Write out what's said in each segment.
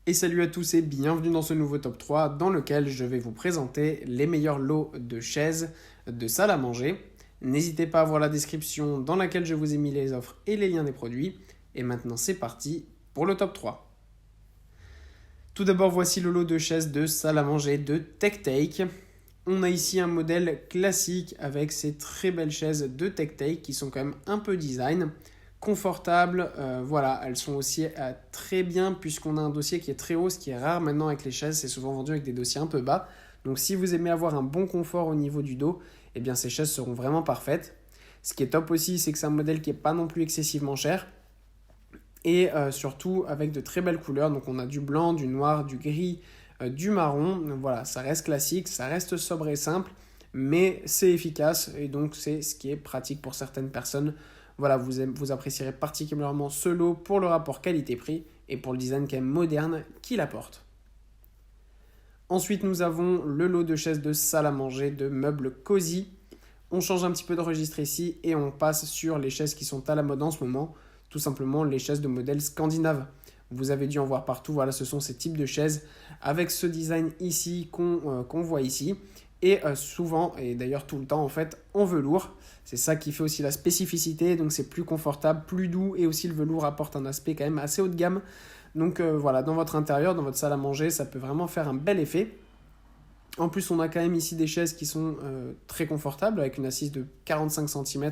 Et salut à tous et bienvenue dans ce nouveau top 3 dans lequel je vais vous présenter les meilleurs lots de chaises de salle à manger. N'hésitez pas à voir la description dans laquelle je vous ai mis les offres et les liens des produits. Et maintenant c'est parti pour le top 3. Tout d'abord voici le lot de chaises de salle à manger de TechTake. On a ici un modèle classique avec ces très belles chaises de TechTake qui sont quand même un peu design. Confortables, voilà, elles sont aussi très bien puisqu'on a un dossier qui est très haut, ce qui est rare maintenant avec les chaises, c'est souvent vendu avec des dossiers un peu bas. Donc si vous aimez avoir un bon confort au niveau du dos, eh bien ces chaises seront vraiment parfaites. Ce qui est top aussi, c'est que c'est un modèle qui n'est pas non plus excessivement cher et surtout avec de très belles couleurs. Donc on a du blanc, du noir, du gris, du marron. Donc, voilà, ça reste classique, ça reste sobre et simple, mais c'est efficace et donc c'est ce qui est pratique pour certaines personnes. Voilà, vous apprécierez particulièrement ce lot pour le rapport qualité-prix et pour le design quand même moderne qu'il apporte. Ensuite, nous avons le lot de chaises de salle à manger de meubles cosy. On change un petit peu de registre ici et on passe sur les chaises qui sont à la mode en ce moment, tout simplement les chaises de modèle scandinave. Vous avez dû en voir partout, voilà, ce sont ces types de chaises avec ce design ici qu'on voit ici. Et souvent, et d'ailleurs tout le temps en fait, en velours. C'est ça qui fait aussi la spécificité, donc c'est plus confortable, plus doux, et aussi le velours apporte un aspect quand même assez haut de gamme. Donc voilà, dans votre intérieur, dans votre salle à manger, ça peut vraiment faire un bel effet. En plus, on a quand même ici des chaises qui sont très confortables, avec une assise de 45 cm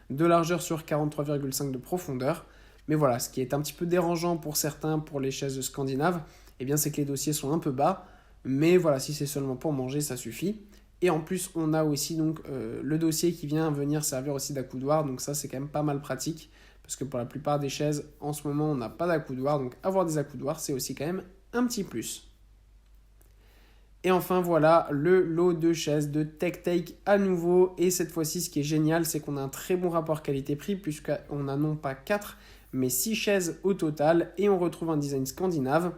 de largeur sur 43,5 de profondeur. Mais voilà, ce qui est un petit peu dérangeant pour certains, pour les chaises scandinaves, eh bien, c'est que les dossiers sont un peu bas. Mais voilà, si c'est seulement pour manger, ça suffit. Et en plus, on a aussi donc le dossier qui vient venir servir aussi d'accoudoir. Donc ça, c'est quand même pas mal pratique. Parce que pour la plupart des chaises, en ce moment, on n'a pas d'accoudoir. Donc avoir des accoudoirs, c'est aussi quand même un petit plus. Et enfin, voilà le lot de chaises de TechTake à nouveau. Et cette fois-ci, ce qui est génial, c'est qu'on a un très bon rapport qualité-prix, puisqu'on a non pas 4, mais 6 chaises au total. Et on retrouve un design scandinave.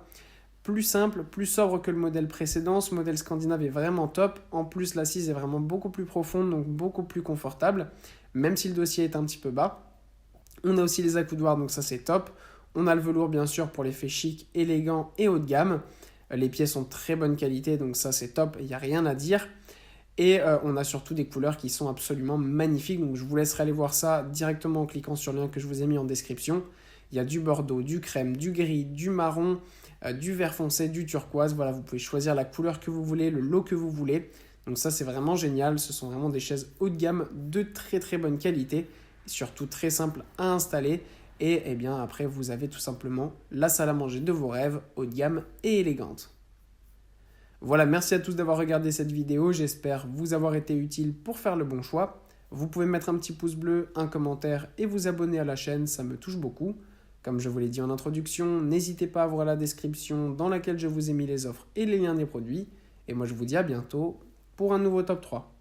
Plus simple, plus sobre que le modèle précédent. Ce modèle scandinave est vraiment top. En plus, l'assise est vraiment beaucoup plus profonde, donc beaucoup plus confortable, même si le dossier est un petit peu bas. On a aussi les accoudoirs, donc ça c'est top. On a le velours, bien sûr, pour l'effet chic, élégant et haut de gamme. Les pièces sont de très bonne qualité, donc ça c'est top, il n'y a rien à dire. Et on a surtout des couleurs qui sont absolument magnifiques. Donc je vous laisserai aller voir ça directement en cliquant sur le lien que je vous ai mis en description. Il y a du bordeaux, du crème, du gris, du marron, du vert foncé, du turquoise. Voilà, vous pouvez choisir la couleur que vous voulez, le lot que vous voulez. Donc ça c'est vraiment génial. Ce sont vraiment des chaises haut de gamme de très très bonne qualité. Et surtout très simple à installer. Et eh bien après vous avez tout simplement la salle à manger de vos rêves, haut de gamme et élégante. Voilà, merci à tous d'avoir regardé cette vidéo, j'espère vous avoir été utile pour faire le bon choix. Vous pouvez mettre un petit pouce bleu, un commentaire et vous abonner à la chaîne, ça me touche beaucoup. Comme je vous l'ai dit en introduction, n'hésitez pas à voir la description dans laquelle je vous ai mis les offres et les liens des produits. Et moi je vous dis à bientôt pour un nouveau top 3.